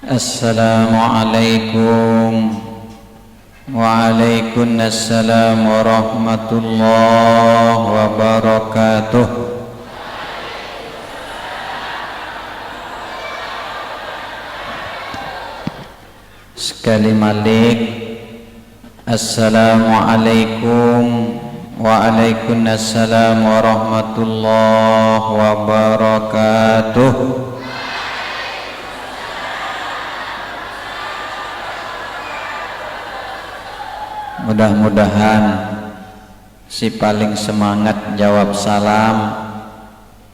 Assalamualaikum Waalaikumsalam warahmatullahi wabarakatuh. Sekali malik, Assalamualaikum Waalaikumsalam warahmatullahi wabarakatuh. Mudah-mudahan si paling semangat jawab salam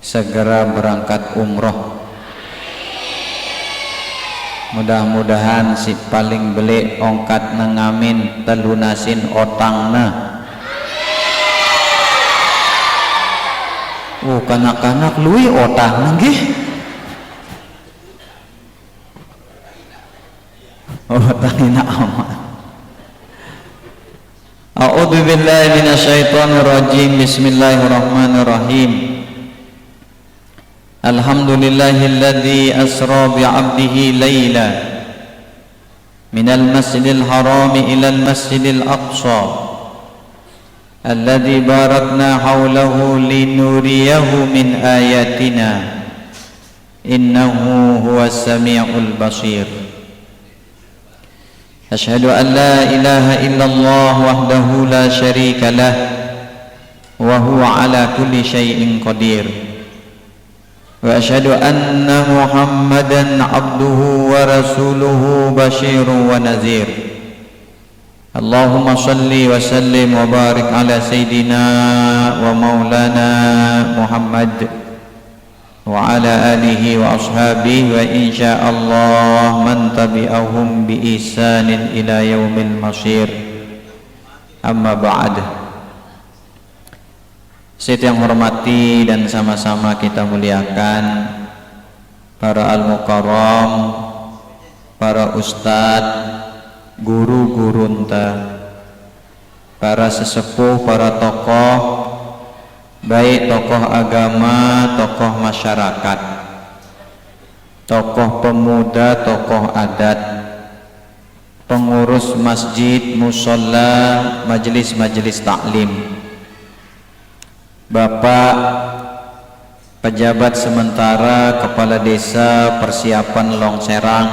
segera berangkat umroh. Mudah-mudahan si paling beli ongkat nengamin telunasin otangna. Kanak-kanak lui otang nggih. Otangina aman. A'udzu billahi minasyaitonir rajim. Bismillahirrahmanirrahim. Alhamdulillahilladzi asra bi 'abdihi laila minal masjidil haram ilal masjidil aqsa alladzi barakna haulahu linuriyahu min ayatina innahu huwas samiul basir. Asyhadu an la ilaha illallah wahdahu la syarika lah wa huwa ala kulli syai'in qadir. Wa asyhadu anna Muhammadan abduhu wa rasuluhu basyirun wa nadhir. Allahumma shalli wa sallim wa barik ala sayyidina wa maulana Muhammad wa ala alihi wa ashabihi wa insyaallah man tabi'ahum bi ihsanin ila yaumil masir. Amma ba'd. Saya yang hormati dan sama-sama kita muliakan para al-mukarram, para ustadz, guru-guru para sesepuh, para tokoh, baik tokoh agama, tokoh masyarakat, tokoh pemuda, tokoh adat, pengurus masjid, musola, majelis-majelis taklim, bapak pejabat sementara, kepala desa persiapan Longserang,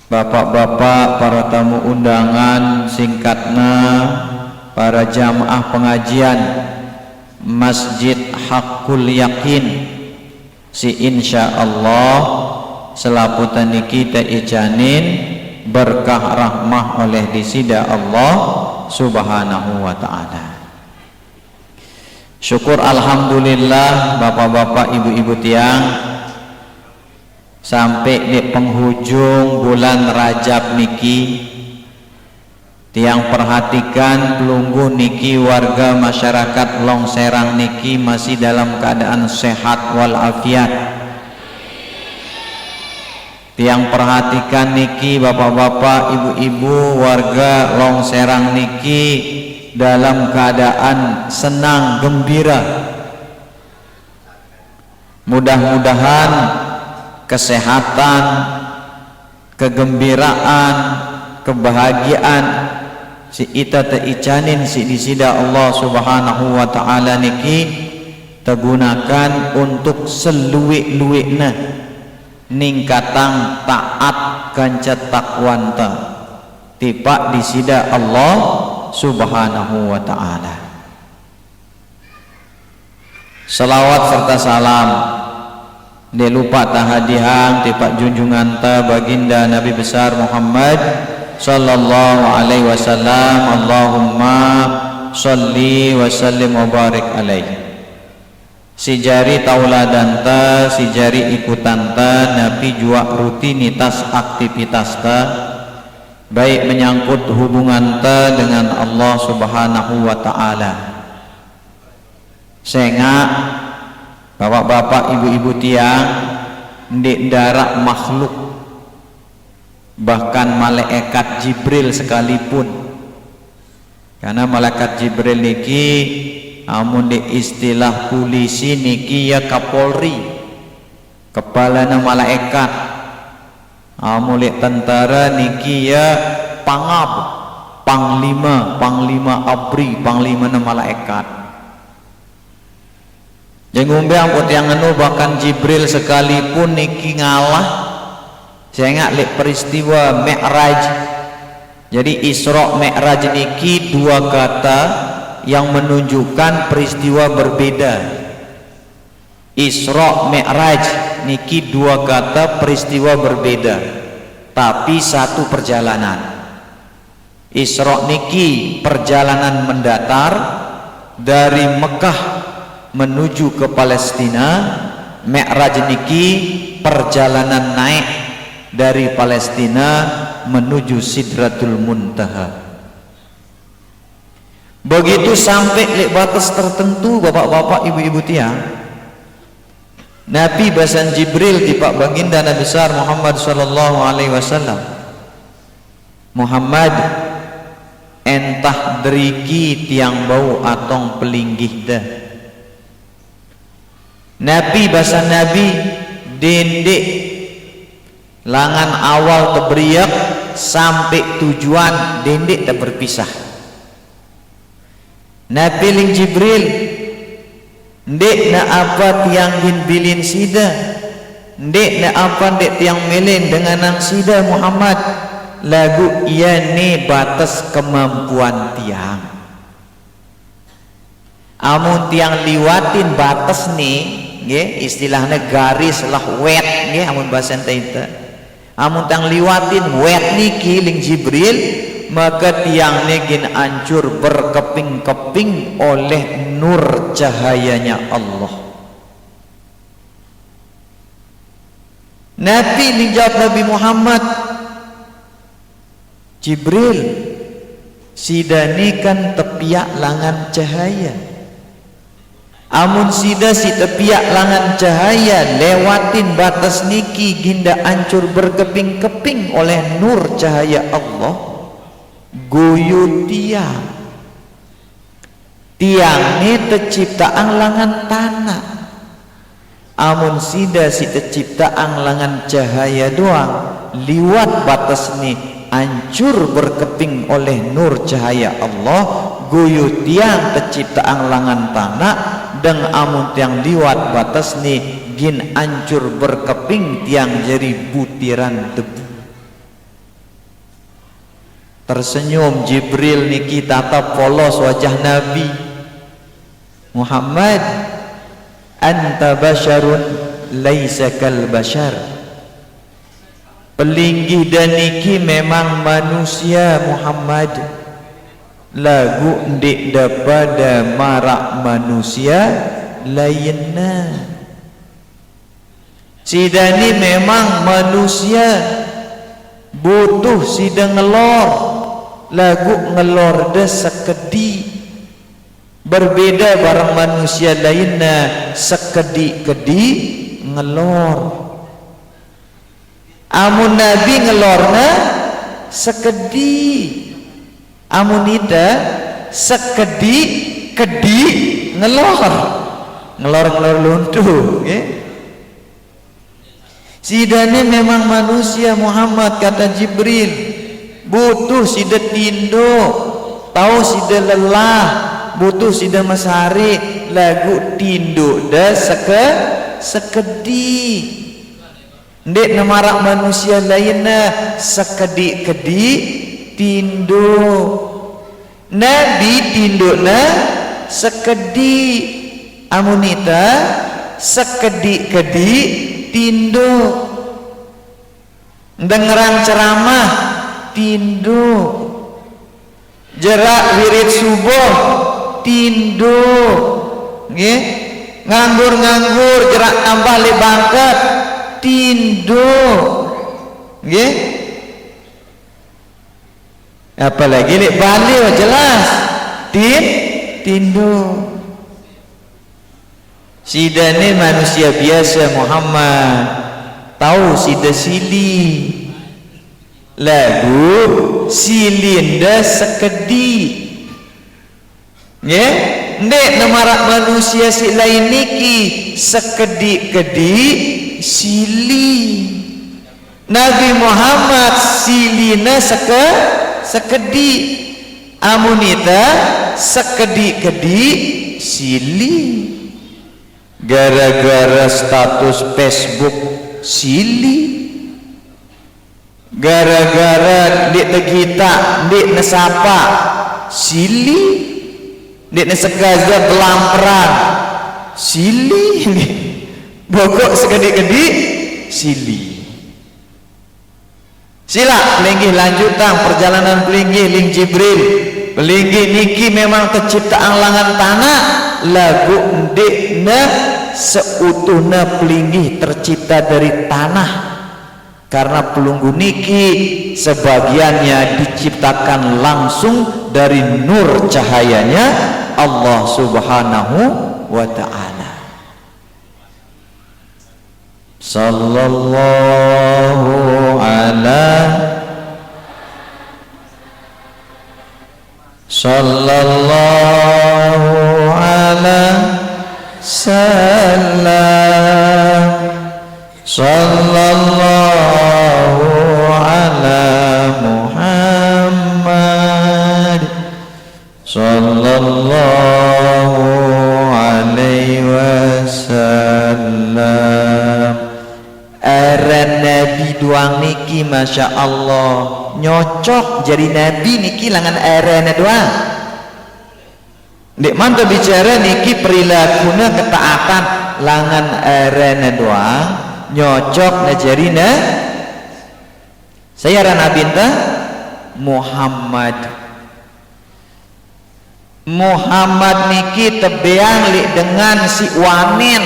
bapak-bapak para tamu undangan, singkatna para jamaah pengajian Masjid Hakul Yakin, si insyaallah selaputan niki teh ijanin berkah rahmah oleh disida Allah subhanahu wa ta'ala. Syukur alhamdulillah bapak-bapak ibu-ibu tiang, sampai di penghujung bulan Rajab niki tiang perhatikan pelungguh niki warga masyarakat Longserang niki masih dalam keadaan sehat walafiat. Tiang perhatikan niki bapak-bapak ibu-ibu warga Longserang niki dalam keadaan senang gembira. Mudah-mudahan kesehatan, kegembiraan, kebahagiaan si ita teicanin si disida Allah subhanahu wa ta'ala niki tergunakan untuk seluik-luikna ningkatang taat kancet takwanta tipak disida Allah subhanahu wa ta'ala. Salawat serta salam dia lupa tahadihang tipak junjungan ta baginda Nabi besar Muhammad sallallahu alaihi wasallam. Allahumma sholli wa sallim wa barik alaihi. Si jari tauladan ta, si jari ikutan ta, napi jua rutinitas aktivitas ta, baik menyangkut hubungan ta dengan Allah subhanahu wa ta'ala. Sehingga bapak-bapak ibu-ibu tiang di darak makhluk, bahkan malaikat Jibril sekalipun, karena malaikat Jibril niki amun di istilah polisi niki ya Kapolri, kepala malaikat, Mulik tentara niki ya pangab, panglima abri, panglima na malaikat. Jangan ngombe yang anu bahkan Jibril sekalipun niki ngalah. Saya ingat lek peristiwa Mi'raj. Jadi Isra Mi'raj niki dua kata yang menunjukkan peristiwa berbeda. Isra Mi'raj niki dua kata peristiwa berbeda, tapi satu perjalanan. Isra niki perjalanan mendatar dari Mekah menuju ke Palestina. Mi'raj niki perjalanan naik dari Palestina menuju Sidratul Muntaha. Begitu sampai di batas tertentu, bapak-bapak, ibu-ibu tiang, Nabi basan Jibril tipak baginda Nabi besar Muhammad sallallahu alaihi wasallam, Muhammad entah deriki tiang bau atong pelinggih dah. Nabi basan Nabi dendek langan awal teberiak sampai tujuan dendek tak berpisah. Nabi ling Jibril ndek na apa tiang bilin sida, ndek na apa ndek tiang melin dengan nang sida Muhammad, lagu ia ni batas kemampuan tiang. Amun tiang liwatin batas ni, istilahnya garis lah wet, amun bahasa enta. Amun tiang liwatin wet ni kiling Jibril, maka tiang negin hancur berkeping-keping oleh nur cahayanya Allah. Nabi dijawab Nabi Muhammad, Jibril sidani kan tepiak langan cahaya. Amun sida si tepiak langan cahaya lewatin batas niki ginda hancur berkeping-keping oleh nur cahaya Allah. Goyo tiang ni terciptaan langan tanah. Amun sida si terciptaan langan cahaya doang liwat batas ni hancur berkeping oleh nur cahaya Allah. Goyo tiang terciptaan langan tanah dan amun tiang liwat batas ni gin hancur berkeping tiang jadi butiran debu. Tersenyum Jibril niki tatap polos wajah Nabi Muhammad, anta basyarun laisa kal basyar. Pelinggih dan niki memang manusia Muhammad, lagu ndik daripada marak manusia lainnya. Sidani memang manusia butuh sidang ngelor, lagu ngelor dah sekedi. Berbeda barang manusia lainnya sekedi-kedi ngelor. Amun Nabi ngelorna sekedi, amun ida sekedi-kedi ngelor luntuh. Sidane memang manusia Muhammad, kata Jibril, butuh sida tindo, tahu sida lelah, butuh sida masari, lagu tindo dah sekedi. Ndek namarak manusia lainnya sekedi-kedi tindo. Nabi tindo na sekedi, amunita sekedi-kedi tindo. Dengeran ceramah tindo, jerak wirid subuh tindo, nganggur jerak tambah le bangkat tindo, apalagi lek balik jelas tindo. Sidane manusia biasa Muhammad, tahu sida sili, lagu silinda sekedi. Ndek namarak manusia si lain niki sekedi-kedi sili. Nabi Muhammad silina sekedi amunita sekedi-kedi sili gara-gara status Facebook sili gara-gara dik tegita dik nesapa sili dik nesekaza belamperan sili bokok sekedi-kedi sili. Sila pelinggih lanjutan perjalanan pelinggih ling Jibril pelinggih niki memang terciptaan langan tanah lagu ndekna seutuhna pelinggih tercipta dari tanah karena pelunggu niki sebagiannya diciptakan langsung dari nur cahayanya Allah Subhanahu wa ta'ala. Sallallahu ala sallam sallallahu ala Muhammad sallallahu alaihi wasallam. Aran Nabi doang niki Masya Allah nyocok jadi Nabi niki langan aran doang. Dek mantap bicara niki perilakuna ketaatan langan aran doang nyocok najarina. Saya aran Nabi entah Muhammad niki tebeang li dengan si wanen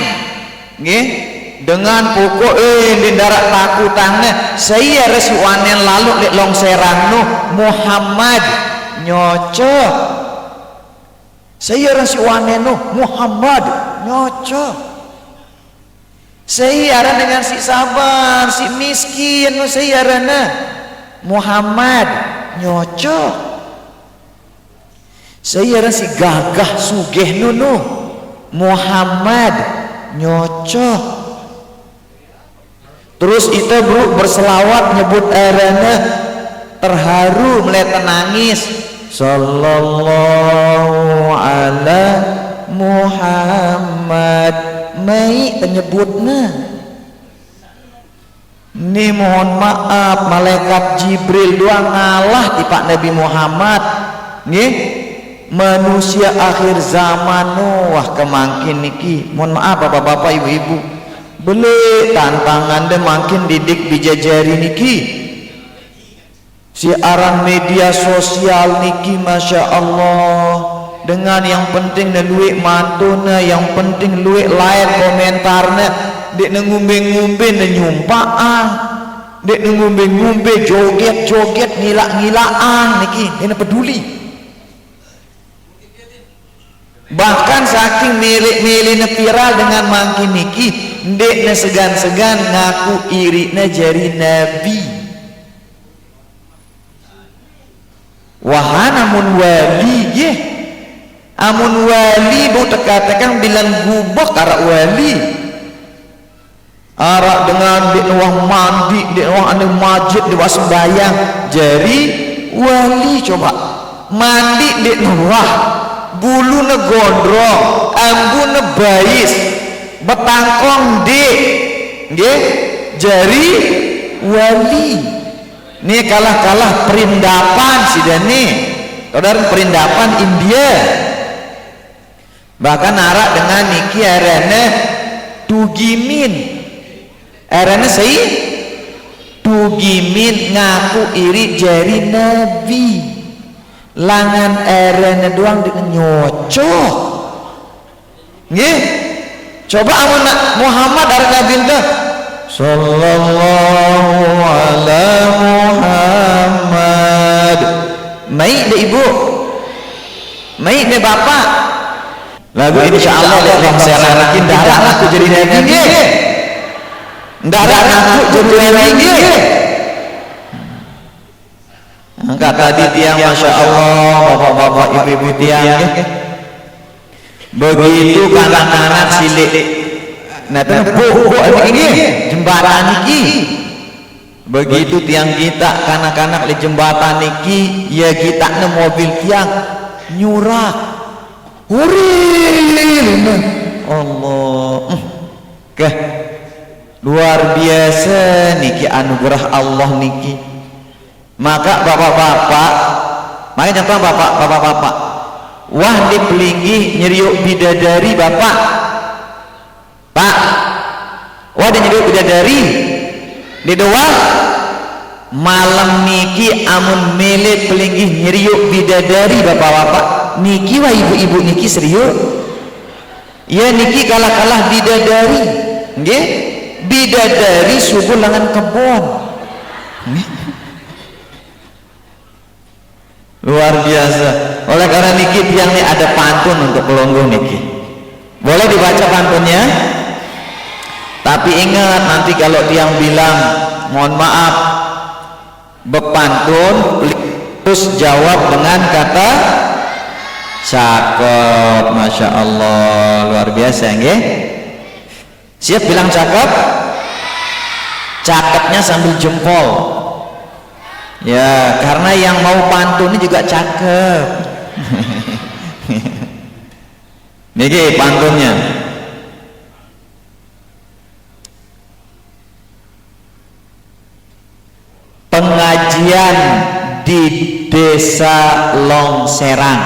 nggih dengan pokok di darat takutangnya saya resi wanen lalu lek longseran no Muhammad nyocok saya resi wanen no Muhammad nyocok saya arah dengan si sabar si miskin no saya arana Muhammad nyocok saya resi gagah sugeh no Muhammad nyocok. Terus itu bro berselawat nyebut arana terharu melihat nangis sallallahu ala Muhammad mai penyebutnya. Ini mohon maaf malaikat Jibril doang ngalah di Pak Nabi Muhammad nih manusia akhir zaman wah kemangkin niki mohon maaf bapak-bapak ibu-ibu beli tantangan deh makin didik bijajari niki siaran media sosial niki Masya Allah dengan yang penting na luik mantuna yang penting luik like komentarnya dek ngumbe-ngumbe na nyumpaan dek ngumbe-ngumbe joget-joget ngilak-ngilaan niki ini peduli bahkan saking milik-milik viral dengan makin niki ndek na segan-segan ngaku iri na jari Nabi wahan amun wali ye amun wali bu teka-teka bilang gubok arak wali arak dengan dek nuah mandi dek nuah ane masjid dek sembayang jari wali coba mandi dek nuah bulu ne gondrong ambu ne bais betangkong dek nggih jari wali nih kalah perindapan sidane saudara perindapan India bahkan arak dengan niki arane tugimin arane sei tugimin ngaku iri jari Nabi langan arane doang nyocok nggih coba amun Muhammad arek Nabi teh sallallahu ala Muhammad mai de ibu mai de bapak lagu insyaallah lek saya rakin darah aku jadi nabi nggih darah aku jadi nabi nggih angkat tadi tiang Masya Allah bapak-bapak ibu-ibu tiang begitu kanak-kanak silik nah itu buku ini jembatan ini Begitu tiang kita kanak-kanak di jembatan niki, ya kita ne mobil tiang nyurak. Huril, Allah, keh luar biasa niki anugerah Allah niki. Maka bapak-bapak, makanya contoh bapak-bapak, wah di pelinggi nyeriuk bidadari bapak, pak, wah di nyeriuk bidadari, di doa malam niki amun mele pelinggi nyeriuk bidadari bapak-bapak, niki wah ibu-ibu niki serius, ya niki kalah-kalah bidadari, nggih, bidadari subuh langan kebon. Luar biasa. Oleh karena niki tiang ini ada pantun untuk pelonggo niki. Boleh dibaca pantunnya? Tapi ingat nanti kalau tiang bilang mohon maaf bepantun, terus jawab dengan kata cakep. Masya Allah, luar biasa nggih. Siap bilang cakep? Cakepnya sambil jempol. Ya, karena yang mau pantun ini juga cakep. Niki pantunnya. Pengajian di Desa Longserang.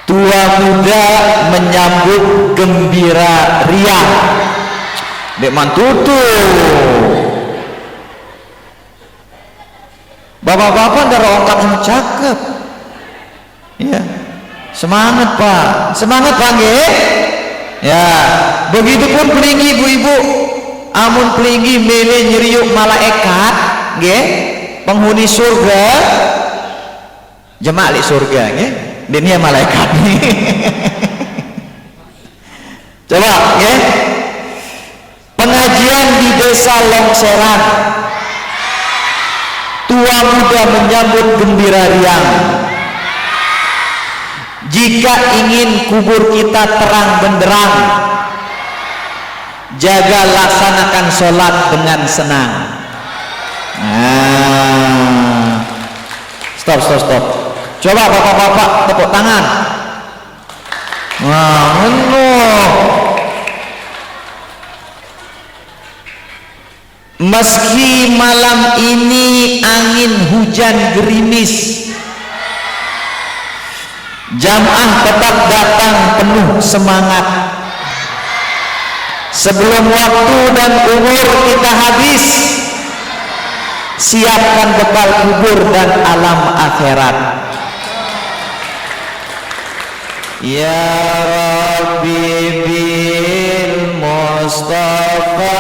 Tua muda menyambut gembira riang. Dek mantutu. Bapak-bapak ada rongkak yang cakep, ya, semangat pak, semangat pak nggih. Ya, begitupun pelinggi ibu-ibu, amun pelinggi mele nyeriuk malaikat, nggih, penghuni surga, jemaah li surga, nggih, dunia malaikat. Coba, nggih, pengajian di Desa Longserang. Tua muda menyambut gembira riang. Jika ingin kubur kita terang benderang, jaga laksanakan sholat dengan senang. Nah, stop. Coba bapak-bapak tepuk tangan. Wah, meski malam ini angin hujan gerimis, jamaah tetap datang penuh semangat. Sebelum waktu dan umur kita habis, siapkan bekal kubur dan alam akhirat. Ya Rabbi bil Mustafa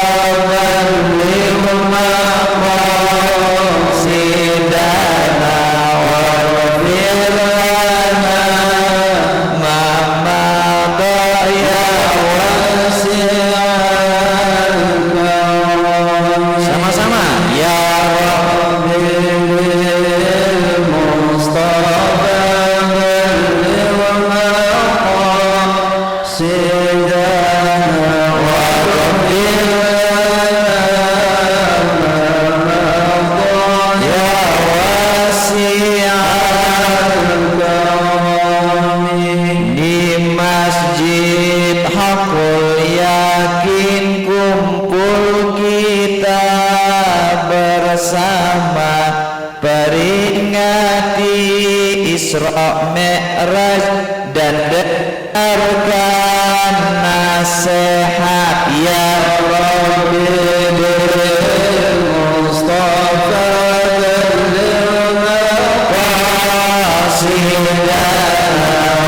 Isra Mi'raj dan dengarkan nasihat ya Rabbi bil Mustafa dalilna qasidana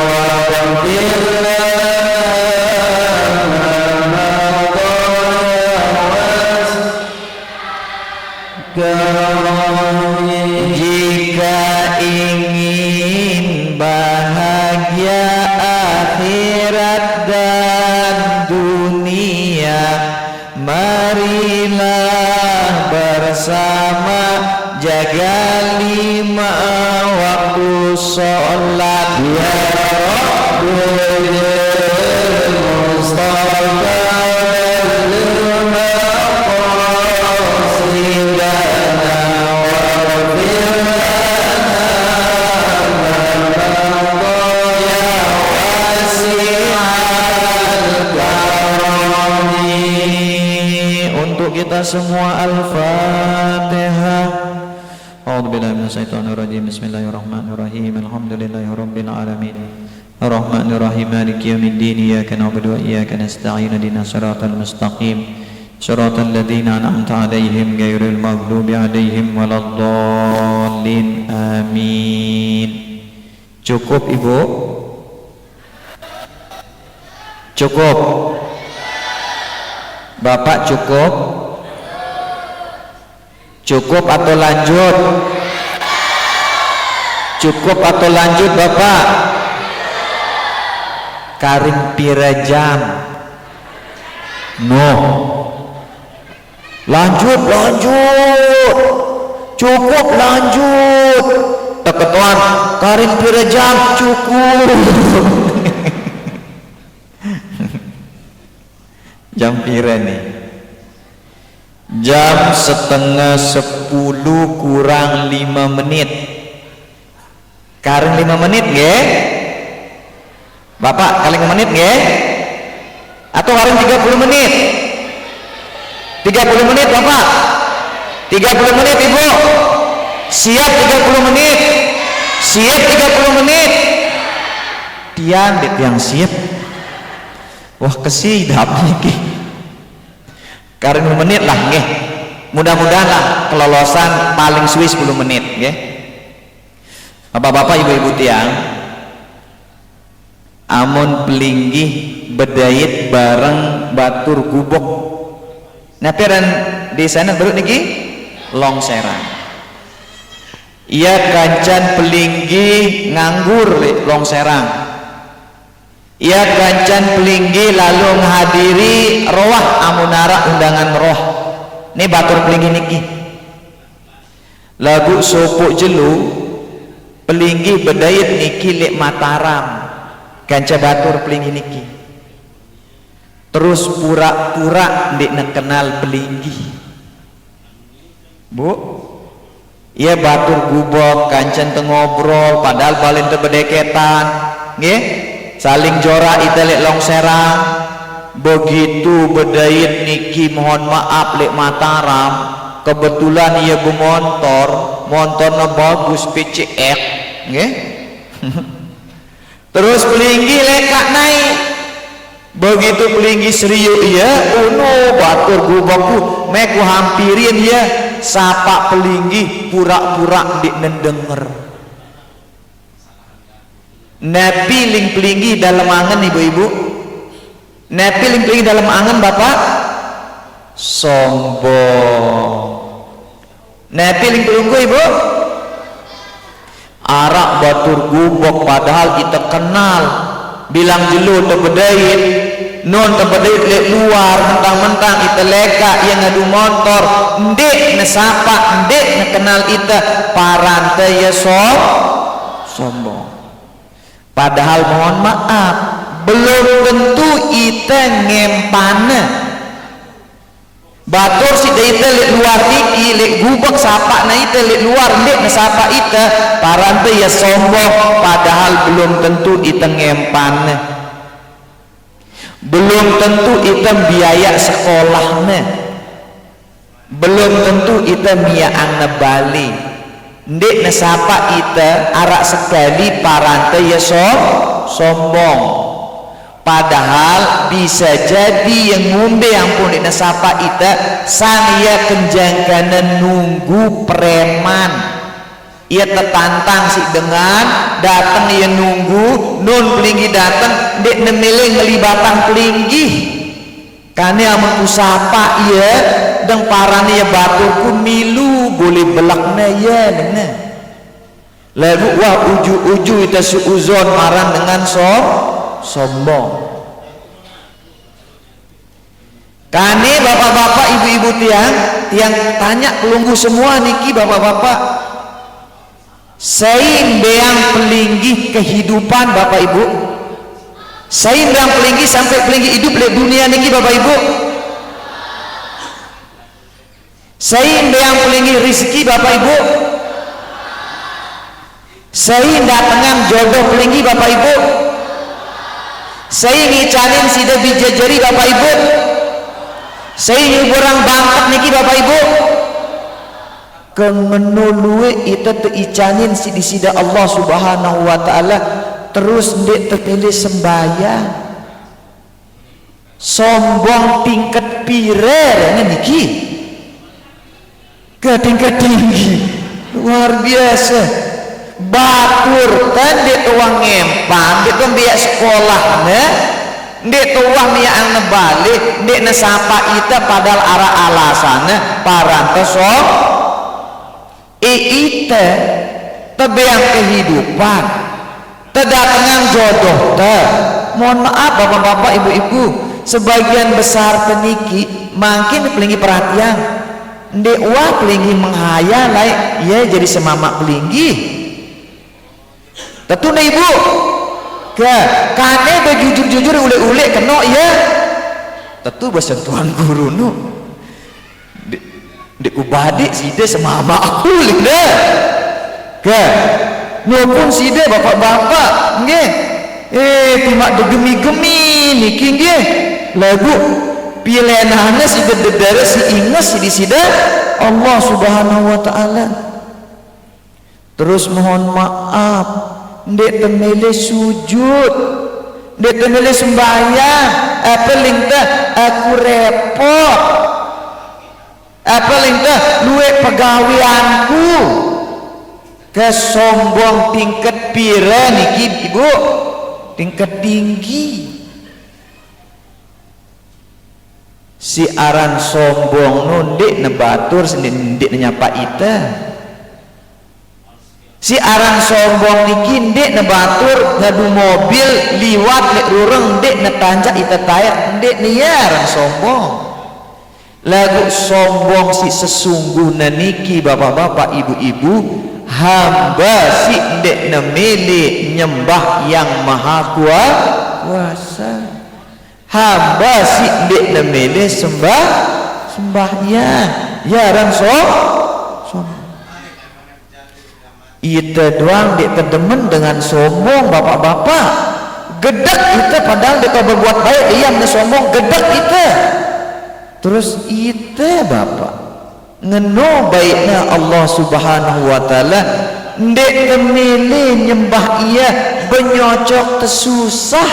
wa rabbilana jika ingin bahagia akhirat dan dunia, marilah bersama jaga 5 waktu sholat ya Rabbi Mustafa dalilna untuk kita semua. Al-Fatihah. A'udzubillahi minasyaitonirrajim. Bismillahirrahmanirrahim. Alhamdulillahirabbil alamin. Ar-Rahmanir-Rahim. Maliki yaumiddin. Iyyaka na'budu wa iyyaka nasta'in. Ihdinas siratal mustaqim. Shiratal ladzina an'amta 'alaihim ghairil maghdubi 'alaihim waladdallin. Amin. Cukup Ibu? Cukup? Bapak cukup? Cukup atau lanjut? Cukup atau lanjut Bapak? Karing pira jam? No. Lanjut. Cukup lanjut. Teketuan karing pira jam cukup. Jam pira nih? Jam 9:30 kurang 5 menit. Karing 5 menit nggih? Bapak karing 5 menit nggih? Atau karing 30 menit? 30 menit Bapak? 30 menit Ibu? Siap 30 menit? Siap 30 menit? Tiang siap. Wah kesidap niki. Karing 5 menit lah nggih. Mudah-mudahan lah kelolosan paling suwi 10 menit nggih. Bapak-bapak, ibu-ibu tiang, amun pelinggih bedait bareng batur gubok. Nah peran di sana baru niki longseran. Ia kancan pelinggih nganggur longserang. Ia kancan pelinggih lalu menghadiri roh amunara undangan roh. Ini batur pelinggih niki. Lagu sopuk jelu pelinggih bedait niki lek Mataram. Kanca batur pelinggih niki. Terus pura-pura ndik nak kenal pelinggih. Bu, ia batur gubok kancan tengobrol padahal paling terbedeketan, nggih? Saling jora ita lek longserang. Begitu bedait niki mohon maaf lek Mataram, kebetulan ia motornya bagus PCX, nggih? Terus pelinggih lekak naik. Begitu pelinggih serius ya, batur gubokku meku hampirin ya, sapa pelinggih pura-pura ndik nendenger. Nabi ling pelinggih dalam angan ibu-ibu. Nabi ling pelinggih dalam angan Bapak sombong. Nabi ling pelunggu Ibu arak batur gubok padahal kita kenal. Bilang jelu tebedait non tebedait lek luar mentang-mentang ita leka yang ngadu motor ndek nesapa ndek nekenal ita parante ya sombong. Padahal mohon maaf belum tentu ita ngempane batur si ita lek luar tiki lek gubek sapa na ita lek luar ndek nesapa ita parante ya sombong. Padahal belum tentu ita ngempane, belum tentu ita biaya sekolahnya, belum tentu ita miaan nebali ndek nesapa ita arak sekali parante ya sombong. Padahal bisa jadi yang ngombe ampun di nesapa ita sang ia kenjangkanan nunggu preman. Ia tertantang si dengan datang ia nunggu non pelinggih datang dek nemele ngelibatan pelinggih karena amun usapa ia dan parane ya baturku milu boleh belakna ya nene lalu wah uju-uju ita suuzon marang dengan sombong. Kane bapak-bapak ibu-ibu tiang tanya kelunggu semua niki bapak-bapak beang pelinggih kehidupan Bapak Ibu, beang pelinggih sampai pelinggih hidup di dunia niki Bapak Ibu, beang pelinggih rezeki Bapak Ibu, datangan jodoh pelinggih Bapak Ibu, ngicanin sida bijajari Bapak Ibu, Saya orang bangkat niki Bapak Ibu kemenului itu teicanin si disida Allah Subhanahu wa taala terus ndek terpilih sembahyang sombong tingkat pirer niki ke tingkat tinggi luar biasa batur kan ndek tuang ngempang ndek biak sekolah ndek tuang miak ane balik ndek nasapa ita padahal arah alasannya parantos ita tebeang kehidupan terdatangan jodoh mohon maaf bapak-bapak ibu-ibu sebagian besar peniki makin pelinggi perhatian ndek wah pelinggi menghayal ya jadi semamak pelinggi tentu nih ibu kane bejujur-jujur ule-ule kena ya tentu bersentuhan guru nu dek ubadik sida sama aku linda nopun sida bapak-bapak nggih timak degemi-gemi niki nggih lagu pilenana sida dedara si inges si disida Allah Subhanahu wa taala terus mohon maaf ndek temele sujud ndek temele sembahyang apa linta aku repot apa linta luwe pegawianku kesombong tingkat pira niki ibu tingkat tinggi si aran sombong nundek nebatur sendek nyapa ita si aran sombong niki ndek nebatur ngadu mobil liwat lek rureng ndek netanjak ita tayar ndek niaran sombong lagu sombong si sesungguhnya niki bapak-bapak ibu-ibu hamba si ndek nemili nyembah yang maha kuasa hamba si ndek nemili sembahyang yaran ita doang dek terdemen dengan sombong bapak-bapak gedak ita padahal dek berbuat baik diam na sombong gedak ita terus ita bapak ngeno baiknya Allah Subhanahu wa taala ndek temili nyembah ia benyocok tersusah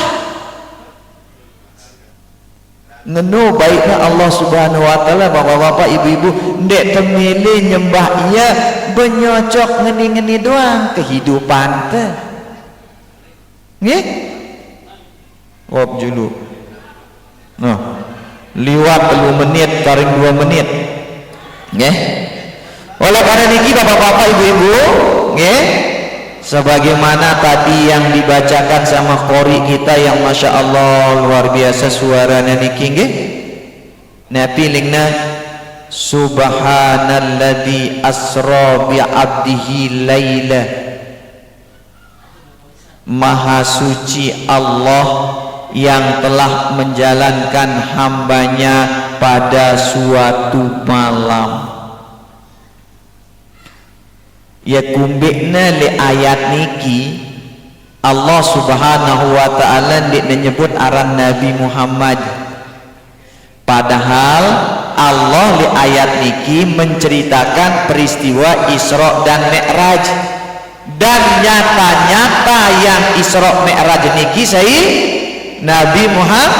ngeno baiknya Allah Subhanahu wa taala bapak-bapak ibu-ibu ndek temili nyembah ia benyocok ngeni-ngeni doang kehidupan teh nggih wop julu nah liwat 10 menit karing 2 menit nggih oleh karena niki bapak-bapak ibu-ibu nggih sebagaimana tadi yang dibacakan sama qori kita yang masya Allah luar biasa suaranya niki nggih nah pilingna subhanalladzi asra bi 'abdihi laila maha suci Allah yang telah menjalankan hambanya pada suatu malam ya kumbikna li ayat niki Allah Subhanahu wa ta'ala ndik menyebut aran Nabi Muhammad padahal Allah di ayat niki menceritakan peristiwa Isra dan Mi'raj dan nyata-nyata yang Isra Mi'raj niki Nabi Muhammad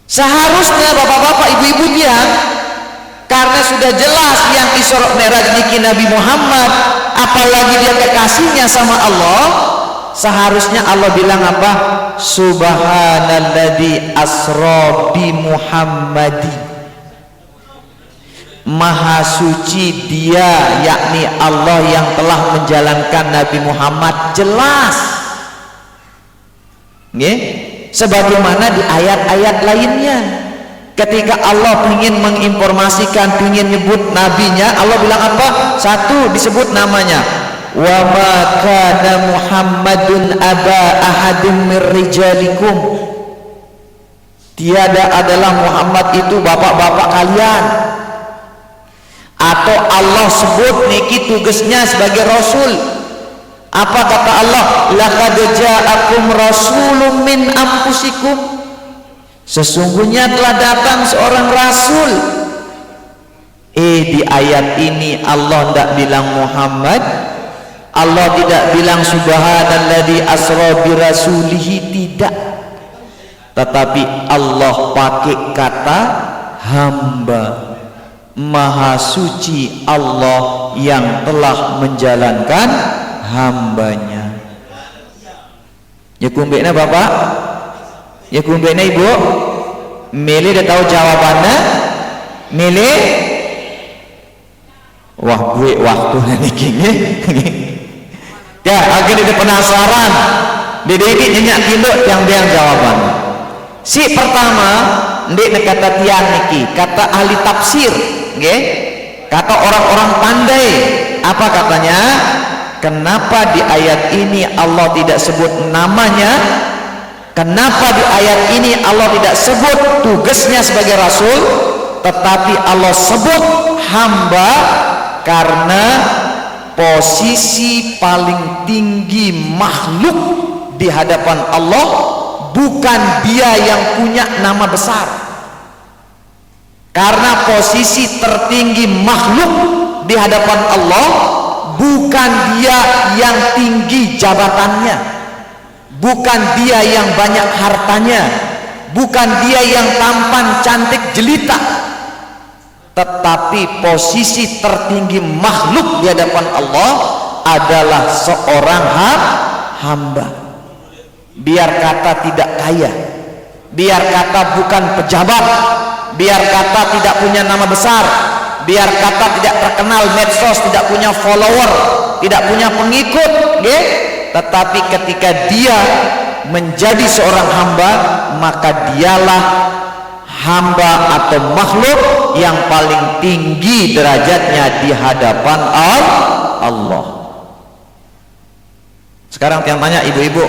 seharusnya bapak-bapak ibu-ibu dia karena sudah jelas yang Isra Mi'raj niki Nabi Muhammad apalagi dia kekasihnya sama Allah seharusnya Allah bilang apa subhanalladzi asra bi Muhammadi maha suci dia yakni Allah yang telah menjalankan Nabi Muhammad jelas nggih sebagaimana di ayat-ayat lainnya ketika Allah ingin menginformasikan ingin nyebut nabinya Allah bilang apa satu disebut namanya wa ma kana Muhammadun aba ahadin mir rijalikum tiada adalah Muhammad itu bapak-bapak kalian atau Allah sebut niki tugasnya sebagai rasul Apa kata Allah? Laqad ja'akum rasulun min anfusikum. Sesungguhnya telah datang seorang rasul. Di ayat ini Allah tidak bilang Muhammad, Allah tidak bilang subhanalladzi asra bi rasulihi, tidak. Tetapi Allah pakai kata hamba. Maha suci Allah yang telah menjalankan hambanya. Ya kumbekna Bapak, ya kumbekna Ibu, milih udah tahu jawabannya, milih. Wah gue waktu niki ya akhirnya dia penasaran dede ini nyenyak tinduk yang dia jawaban. Si pertama ndek kata tiang niki, kata ahli tafsir, nggih, kata orang-orang pandai. Apa katanya? Kenapa di ayat ini Allah tidak sebut namanya? Kenapa di ayat ini Allah tidak sebut tugasnya sebagai rasul, tetapi Allah sebut hamba? Karena posisi paling tinggi makhluk di hadapan Allah bukan dia yang punya nama besar. Karena posisi tertinggi makhluk di hadapan Allah bukan dia yang tinggi jabatannya, bukan dia yang banyak hartanya, bukan dia yang tampan cantik jelita, tetapi posisi tertinggi makhluk di hadapan Allah adalah seorang hamba. Biar kata tidak kaya, biar kata bukan pejabat, biar kata tidak punya nama besar, biar kata tidak terkenal medsos, tidak punya follower, tidak punya pengikut, okay? Tetapi ketika dia menjadi seorang hamba, maka dialah hamba atau makhluk yang paling tinggi derajatnya di hadapan Allah. Sekarang yang tanya ibu-ibu,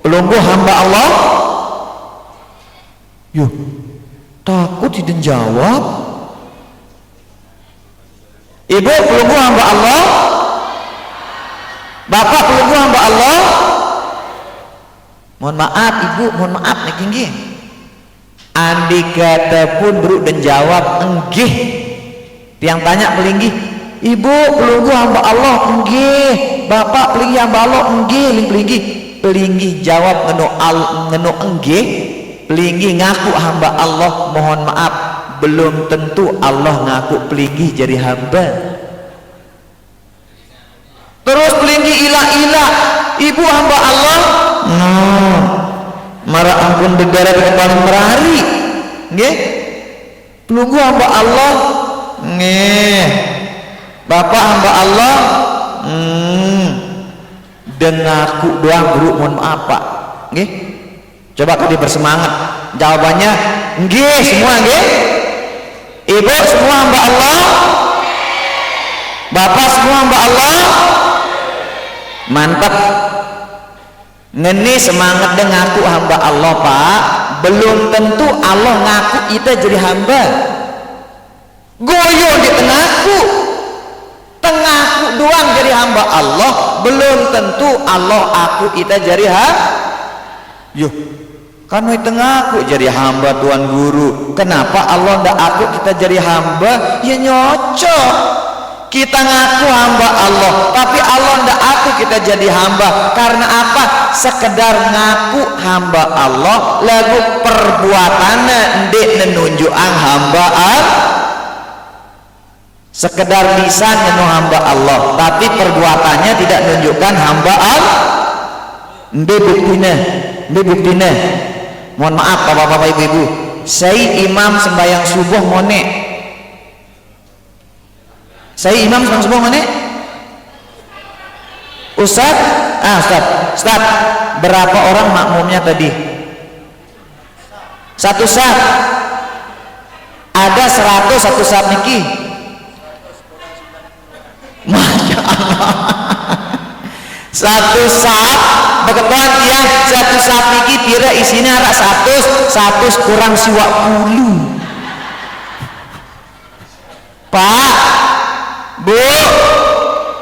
pelunggu hamba Allah? Yuh, takut tidak jawab. Ibu pelunggu hamba Allah? Bapak pelunggu hamba Allah? Mohon maaf ibu, mohon maaf nih tinggi. Andi kata pun beruk dan jawab enggih. Tiang tanya pelinggi, ibu pelunggu hamba Allah enggih, bapak pelinggi hamba Allah enggih, pelinggi jawab ngeno enggih, pelinggi ngaku hamba Allah. Mohon maaf, belum tentu Allah ngaku pelinggi jadi hamba. Terus pelinggi ilah-ilah, ibu hamba Allah, marah ampun negara paling merari, nggih. Pelunggu hamba Allah, nggih. Bapak hamba Allah, dengaku doang guru, mohon maaf Pak, nggih. Coba kali bersemangat, jawabannya nggih semua, nggih. Ibu semua hamba Allah, bapak semua hamba Allah, mantap. Ngeni semangat deh ngaku hamba Allah Pak, belum tentu Allah ngaku kita jadi hamba. Goyo di tengahku doang jadi hamba Allah, belum tentu Allah aku kita jadi Yuh, kan di tengahku jadi hamba Tuan Guru. Kenapa Allah ndak aku kita jadi hamba? Ya nyocok. Kita ngaku hamba Allah, tapi Allah ndak aku kita jadi hamba. Karena apa? Sekedar ngaku hamba Allah, lagu perbuatannya ndek menunjukkan hamba Allah. Sekedar lisan ngenu hamba Allah, tapi perbuatannya tidak menunjukkan hamba Allah. Ndek buktinya. Mohon maaf bapak-bapak ibu-ibu, saya imam sembahyang subuh monek. Saya imam sembahyang subuh monek. Ustaz, Ustaz, berapa orang makmumnya tadi? Satu saf. Ada 100 satu saf niki. Masya Allah. Satu saf beketuan tiang satu saf niki kira isinya ada 100 kurang siwak puluh. Pak, Bu,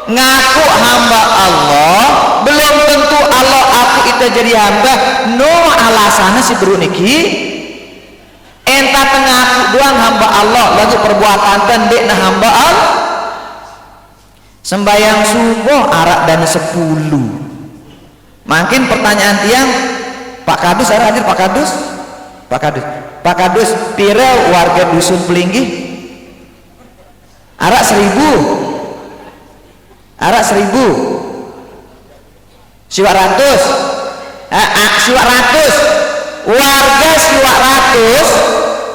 ngaku hamba Allah kita jadi hamba no alasannya si bro niki entah tengah doang hamba Allah lagi perbuatan tendek nah hamba Allah sembayang subuh arak dan 10 makin pertanyaan tiang Pak Kadus ada hadir Pak Kadus Pak Kadus pira warga dusun Pelinggih arak 1000 siwak ratus warga siwak ratus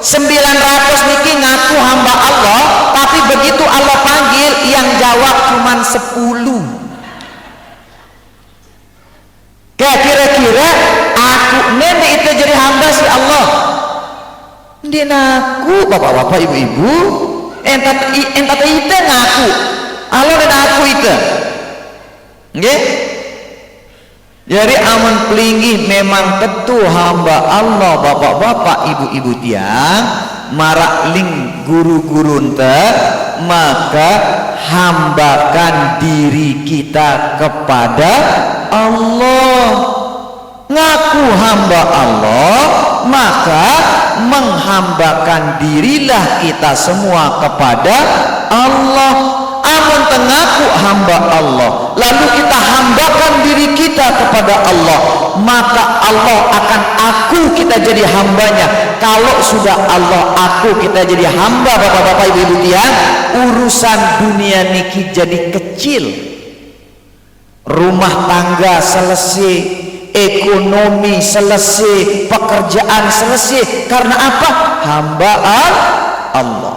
900 niki ngaku hamba Allah tapi begitu Allah panggil yang jawab cuman 10 kira-kira aku nenek itu jadi hamba si Allah dia ngaku bapak-bapak ibu-ibu entat itu ngaku Allah dan aku itu nggih jadi amun Pelinggih memang tentu hamba Allah bapak-bapak ibu-ibu tiang marak ling guru-guru ente maka hambakan diri kita kepada Allah ngaku hamba Allah maka menghambakan dirilah kita semua kepada Allah amun tengaku hamba Allah lalu kita hambakan diri kita kepada Allah maka Allah akan aku kita jadi hambanya kalau sudah Allah aku kita jadi hamba bapak-bapak ibu-ibu tiang urusan dunia niki jadi kecil rumah tangga selesai ekonomi selesai pekerjaan selesai karena apa hamba Allah.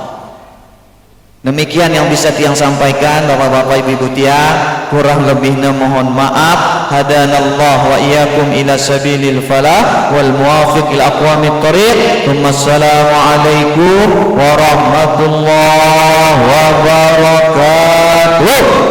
Demikian yang bisa tiang sampaikan bapak-bapak ibu-ibu tiang kurang lebihnya mohon maaf hadanallah wa iyyakum ila sabilil falah wal muwafiq ila aqwamit thariq wassalamu alaikum warahmatullahi wabarakatuh.